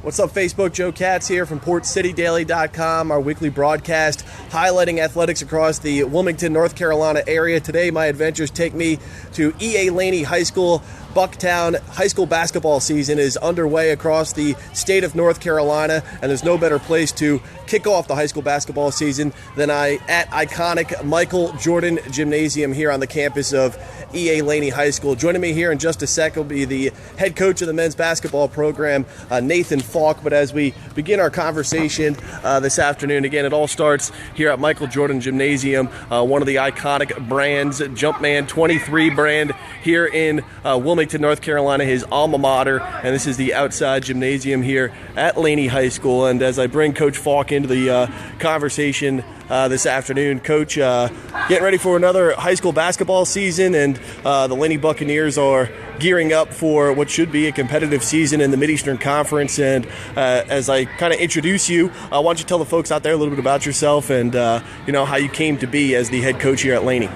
What's up, Facebook? Joe Katz here from PortCityDaily.com, our weekly broadcast highlighting athletics across the Wilmington, North Carolina area. Today, my adventures take me to E.A. Laney High School. Bucktown high school basketball season is underway across the state of North Carolina, and there's no better place to kick off the high school basketball season than at iconic Michael Jordan Gymnasium here on the campus of E.A. Laney High School. Joining me here in just a sec will be the head coach of the men's basketball program, Nathan Faulk. But as we begin our conversation this afternoon, again, it all starts here at Michael Jordan Gymnasium, one of the iconic brands, Jumpman 23 brand here in Wilmington, North Carolina, his alma mater, and this is the outside gymnasium here at Laney High School. And as I bring Coach Faulk into the conversation this afternoon, Coach, getting ready for another high school basketball season, and the Laney Buccaneers are gearing up for what should be a competitive season in the Mid-Eastern Conference. And as I kind of introduce you, why don't you tell the folks out there a little bit about yourself and how you came to be as the head coach here at Laney?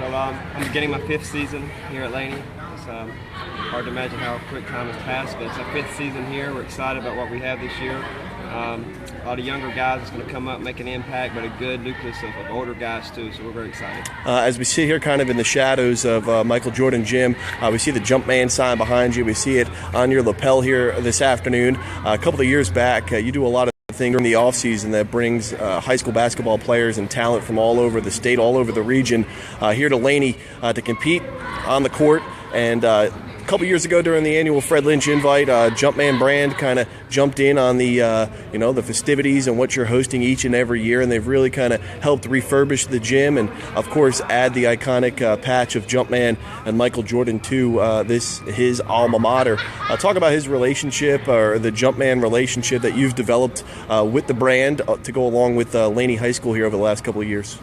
Well, I'm beginning my 5th season here at Laney. It's hard to imagine how quick time has passed, but it's our 5th season here. We're excited about what we have this year. A lot of younger guys that's going to come up, make an impact, but a good nucleus of older guys too, so we're very excited. As we sit here kind of in the shadows of Michael Jordan Gym, we see the Jumpman sign behind you. We see it on your lapel here this afternoon. A couple of years back, you do a lot of things in the offseason that brings high school basketball players and talent from all over the state, all over the region, here to Laney to compete on the court. And a couple years ago during the annual Fred Lynch invite, Jumpman brand kind of jumped in on the the festivities and what you're hosting each and every year, and they've really kind of helped refurbish the gym and of course add the iconic patch of Jumpman and Michael Jordan to his alma mater. Talk about his relationship, or the Jumpman relationship that you've developed with the brand to go along with Laney High School here over the last couple of years.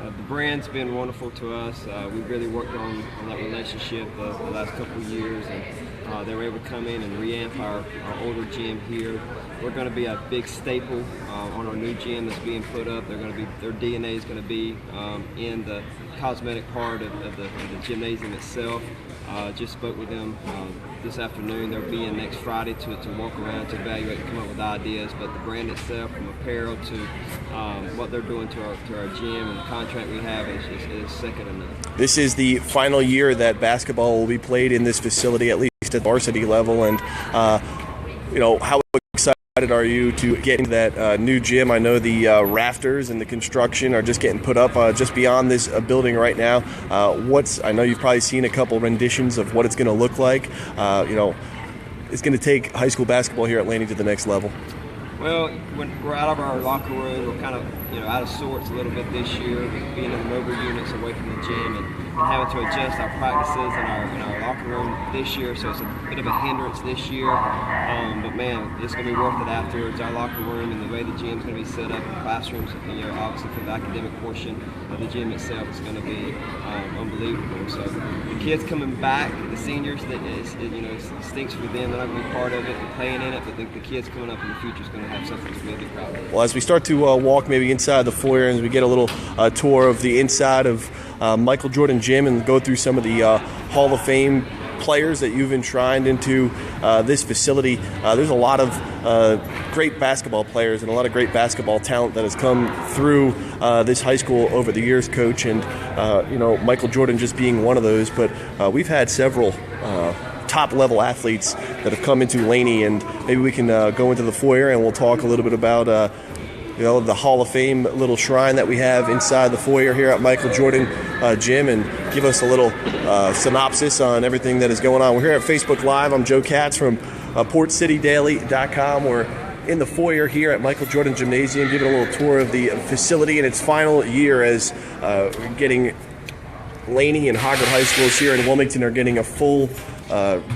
The brand's been wonderful to us. We've really worked on that relationship the last couple of years, and they were able to come in and re-amp our older gym here. We're going to be a big staple on our new gym that's being put up. Their DNA is going to be in the cosmetic part of the gymnasium itself. Just spoke with them this afternoon. They'll be in next Friday to walk around, to evaluate, and come up with ideas. But the brand itself, from apparel to what they're doing to our gym and the contract we have, is second to none. This is the final year that basketball will be played in this facility, at least at varsity level. And how excited are you to get into that new gym? I know the rafters and the construction are just getting put up just beyond this building right now. I know you've probably seen a couple renditions of what it's going to look like. It's going to take high school basketball here at Laney to the next level. Well, when we're out of our locker room, we're kind of out of sorts a little bit this year, being in the mobile units away from the gym and having to adjust our practices in our locker room this year, so it's a bit of a hindrance this year. But man, it's going to be worth it afterwards. Our locker room and the way the gym's going to be set up in classrooms, obviously for the academic portion of the gym itself, is going to be unbelievable. So the kids coming back, the seniors, it stinks for them. They're not going to be part of it and playing in it, but the kids coming up in the future is going to have something to really be proud of. Well, as we start to walk maybe inside the foyer, and as we get a little tour of the inside of Michael Jordan Gym and go through some of the Hall of Fame players that you've enshrined into this facility, there's a lot of great basketball players and a lot of great basketball talent that has come through this high school over the years, Coach. And Michael Jordan just being one of those, but we've had several top-level athletes that have come into Laney, and maybe we can go into the foyer and we'll talk a little bit about the Hall of Fame little shrine that we have inside the foyer here at Michael Jordan Gym, and give us a little synopsis on everything that is going on. We're here at Facebook Live. I'm Joe Katz from PortCityDaily.com. We're in the foyer here at Michael Jordan Gymnasium, giving a little tour of the facility in its final year, as getting Laney and Hoggard High Schools here in Wilmington are getting a full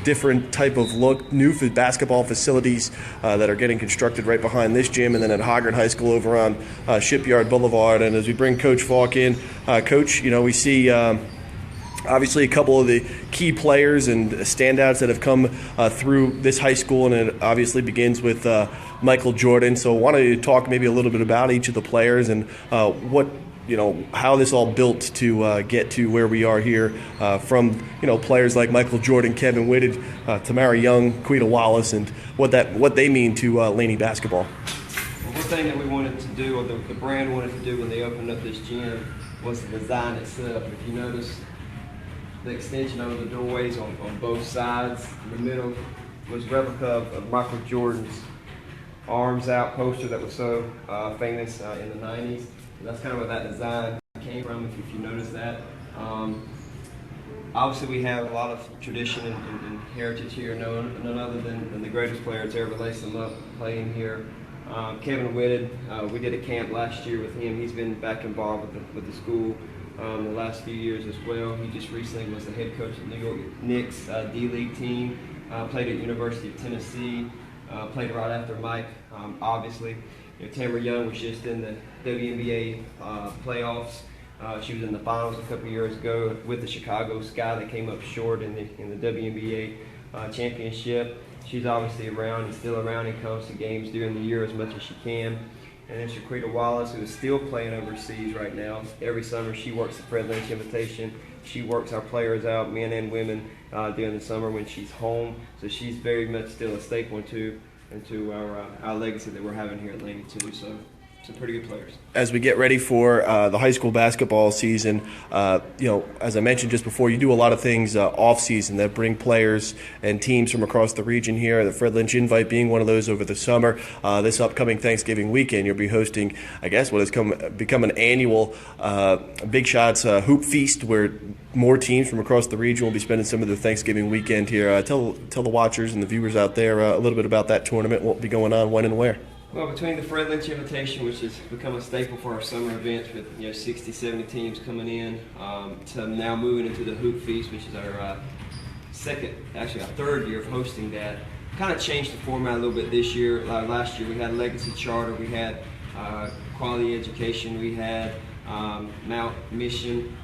different type of look, new basketball facilities that are getting constructed right behind this gym, and then at Hoggard High School over on Shipyard Boulevard. And as we bring Coach Faulk in, Coach, we see obviously a couple of the key players and standouts that have come through this high school, and it obviously begins with Michael Jordan. So why don't you talk maybe a little bit about each of the players and what how this all built to get to where we are here, from players like Michael Jordan, Kevin Whitted, Tamara Young, Quita Wallace, and what they mean to Laney basketball. Well, one thing that we wanted to do, or the brand wanted to do when they opened up this gym, was the design itself. If you notice, the extension over the doorways on both sides, in the middle, was replica of Michael Jordan's arms out poster that was so famous in the 90s. And that's kind of where that design came from, if you notice that. Obviously, we have a lot of tradition and heritage here, none other than the greatest player to ever lace them up playing here. Kevin Whitted, we did a camp last year with him. He's been back involved with the school the last few years as well. He just recently was the head coach of the New York Knicks D-League team, played at University of Tennessee, played right after Mike, obviously. Tamara Young was just in the WNBA playoffs. She was in the finals a couple years ago with the Chicago Sky. They came up short in the WNBA championship. She's obviously around and still around and comes to games during the year as much as she can. And then Quita Wallace, who is still playing overseas right now. Every summer she works the Fred Lynch Invitation. She works our players out, men and women, during the summer when she's home. So she's very much still a staple into our legacy that we're having here at Laney too. So some pretty good players. As we get ready for the high school basketball season, as I mentioned just before, you do a lot of things off season that bring players and teams from across the region here. The Fred Lynch Invite being one of those over the summer. This upcoming Thanksgiving weekend, you'll be hosting, I guess, what has become an annual Big Shots Hoop Feast, where more teams from across the region will be spending some of the Thanksgiving weekend here. Tell the watchers and the viewers out there a little bit about that tournament, what will be going on, when and where. Well, between the Fred Lynch Invitation, which has become a staple for our summer events with 60, 70 teams coming in, to now moving into the Hoop Feast, which is our our third year of hosting that. Kind of changed the format a little bit this year. Last year we had Legacy Charter, we had Quality Education, we had Mount Mission.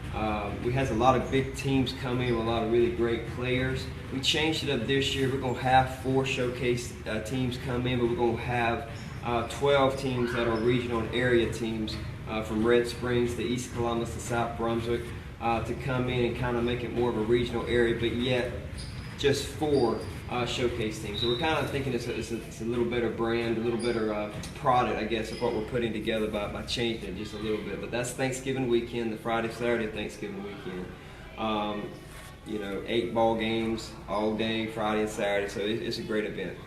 We had a lot of big teams come in with a lot of really great players. We changed it up this year. We're going to have 4 showcase teams come in, but we're going to have 12 teams that are regional and area teams from Red Springs to East Columbus to South Brunswick to come in and kind of make it more of a regional area, but yet just 4 showcase teams. So we're kind of thinking it's a little better brand, a little better product, I guess, of what we're putting together by changing it just a little bit. But that's Thanksgiving weekend, the Friday, Saturday Thanksgiving weekend. 8 ball games all day, Friday and Saturday, so it's a great event.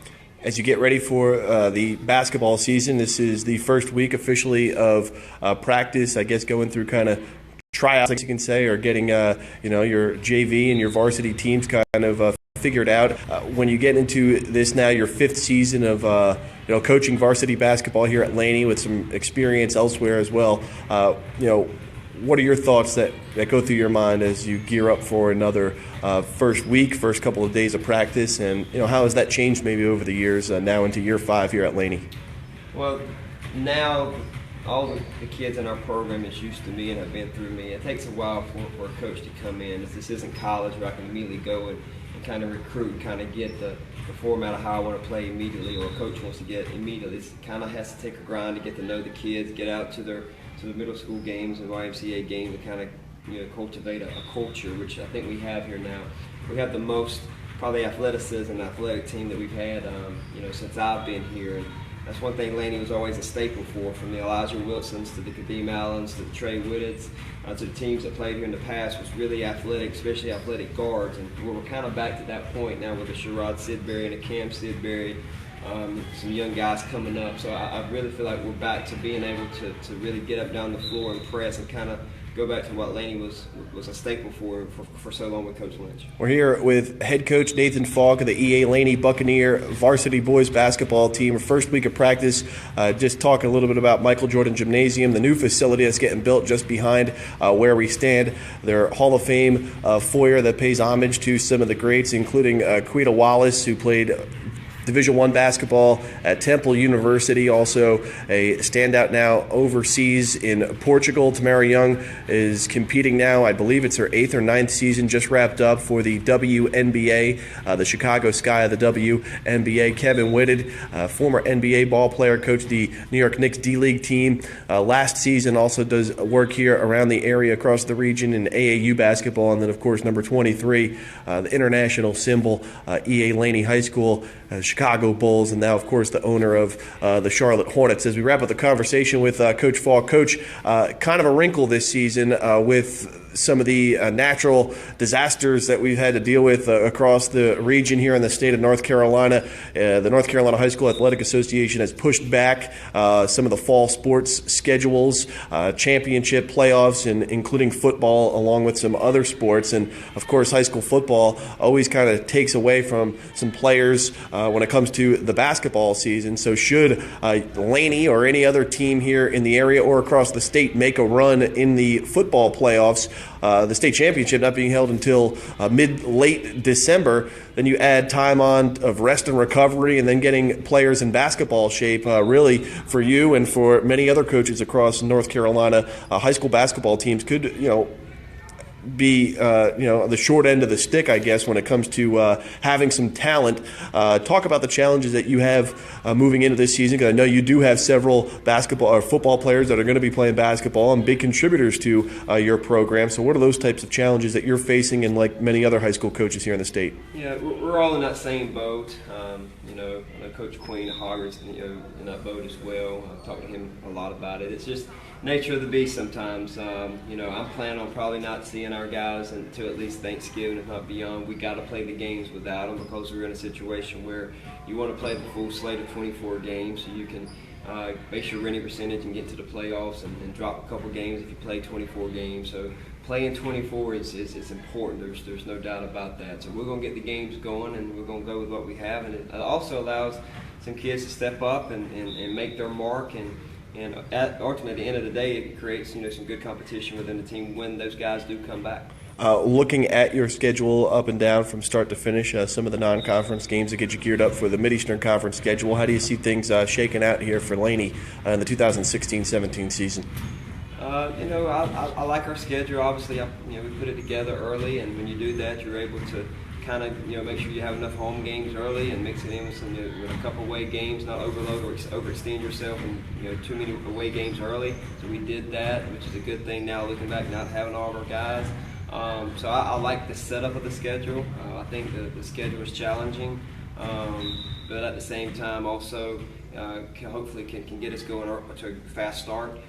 As you get ready for the basketball season, this is the first week officially of practice, I guess, going through kind of tryouts, like you can say, or getting your JV and your varsity teams kind of figured out. When you get into this now, your 5th season of coaching varsity basketball here at Laney with some experience elsewhere as well, what are your thoughts that go through your mind as you gear up for another first couple of days of practice, and how has that changed maybe over the years now into year 5 here at Laney? Well, now all the kids in our program is used to me and have been through me. It takes a while for a coach to come in. This isn't college where I can immediately go and kind of recruit and kind of get the format of how I want to play immediately, or a coach wants to get immediately. It kind of has to take a grind to get to know the kids, get out to the middle school games and YMCA games, and kind of cultivate a culture, which I think we have here now. We have the most probably athleticism and athletic team that we've had since I've been here. And that's one thing Laney was always a staple for, from the Elijah Wilsons to the Kadeem Allens to the Trey Whitteds to the teams that played here in the past, was really athletic, especially athletic guards. And we're kind of back to that point now with a Sherrod Sidbury and a Cam Sidbury, some young guys coming up. So I really feel like we're back to being able to really get up down the floor and press and kind of go back to what Laney was a staple for so long with Coach Lynch. We're here with head coach Nathan Faulk of the EA Laney Buccaneer varsity boys basketball team. First week of practice, just talking a little bit about Michael Jordan Gymnasium, the new facility that's getting built just behind where we stand. Their Hall of Fame foyer that pays homage to some of the greats, including Quita Wallace, who played Division I basketball at Temple University, also a standout now overseas in Portugal. Tamara Young is competing now. I believe it's her 8th or 9th season, just wrapped up for the WNBA, the Chicago Sky of the WNBA. Kevin Whitted, former NBA ball player, coached the New York Knicks D-League team last season, also does work here around the area across the region in AAU basketball. And then, of course, number 23, the international symbol, EA Laney High School, Chicago Bulls, and now, of course, the owner of the Charlotte Hornets. As we wrap up the conversation with Coach Faulk, Coach, kind of a wrinkle this season with some of the natural disasters that we've had to deal with across the region here in the state of North Carolina. The North Carolina High School Athletic Association has pushed back some of the fall sports schedules, championship playoffs, and including football, along with some other sports. And, of course, high school football always kind of takes away from some players when it comes to the basketball season. So should Laney or any other team here in the area or across the state make a run in the football playoffs, the state championship not being held until late December, then you add time on of rest and recovery and then getting players in basketball shape, really for you and for many other coaches across North Carolina. High school basketball teams could, be the short end of the stick, I guess, when it comes to having some talent. Talk about the challenges that you have moving into this season, because I know you do have several basketball or football players that are going to be playing basketball and big contributors to your program. So what are those types of challenges that you're facing, and like many other high school coaches here in the state? Yeah, we're all in that same boat. Coach Queen Hoggers, in that boat as well. I've talked to him a lot about it. It's just nature of the beast sometimes. I'm planning on probably not seeing our guys until at least Thanksgiving, if not beyond. We got to play the games without them, because we're in a situation where you want to play the full slate of 24 games so you can base your winning percentage and get to the playoffs and drop a couple games if you play 24 games. So playing 24 is important. There's no doubt about that. So we're going to get the games going, and we're going to go with what we have. And it also allows some kids to step up and make their mark. And ultimately, at the end of the day, it creates some good competition within the team when those guys do come back. Looking at your schedule up and down from start to finish, some of the non-conference games that get you geared up for the Mid-Eastern Conference schedule, how do you see things shaking out here for Laney in the 2016-17 season? I like our schedule. Obviously, we put it together early, and when you do that, you're able to kind of make sure you have enough home games early and mix it in with with a couple away games, not overload or overextend yourself and too many away games early. So we did that, which is a good thing now looking back, not having all of our guys. So I like the setup of the schedule. I think the schedule is challenging, but at the same time also hopefully can get us going to a fast start.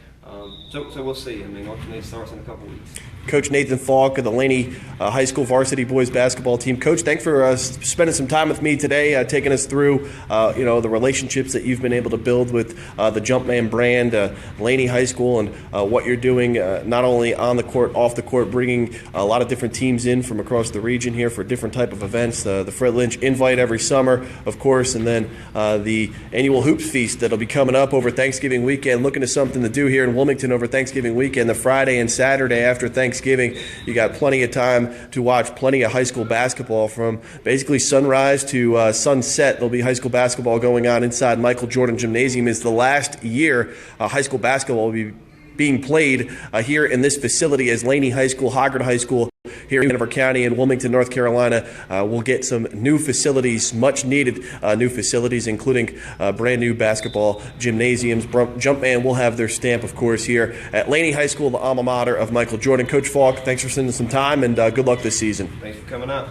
So we'll see. Ultimately it starts in a couple weeks. Coach Nathan Faulk of the Laney High School varsity boys basketball team. Coach, thanks for spending some time with me today, taking us through the relationships that you've been able to build with the Jumpman brand, Laney High School, and what you're doing not only on the court, off the court, bringing a lot of different teams in from across the region here for different type of events. The Fred Lynch Invite every summer, of course, and then the annual Hoops Feast that'll be coming up over Thanksgiving weekend. Looking to something to do here in Wilmington over Thanksgiving weekend, the Friday and Saturday after Thanksgiving. You got plenty of time to watch plenty of high school basketball from basically sunrise to sunset. There'll be high school basketball going on inside Michael Jordan Gymnasium. It's the last year high school basketball will be being played here in this facility, as Laney High School, Hoggard High School here in Hanover County in Wilmington, North Carolina, will get some new facilities, much needed new facilities, including brand new basketball gymnasiums. Jumpman will have their stamp, of course, here at Laney High School, the alma mater of Michael Jordan. Coach Faulk, thanks for spending some time, and good luck this season. Thanks for coming out.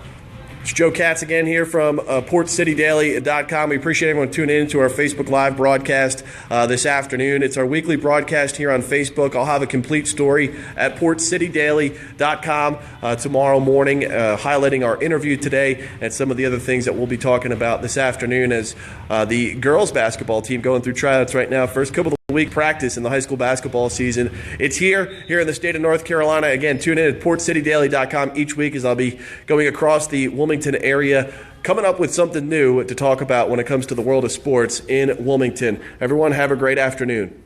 It's Joe Katz again here from PortCityDaily.com. We appreciate everyone tuning in to our Facebook Live broadcast this afternoon. It's our weekly broadcast here on Facebook. I'll have a complete story at PortCityDaily.com tomorrow morning, highlighting our interview today and some of the other things that we'll be talking about this afternoon as the girls basketball team going through tryouts right now. First couple of week practice in the high school basketball season. It's here in the state of North Carolina. Again, tune in at PortCityDaily.com each week as I'll be going across the Wilmington area, coming up with something new to talk about when it comes to the world of sports in Wilmington. Everyone, have a great afternoon.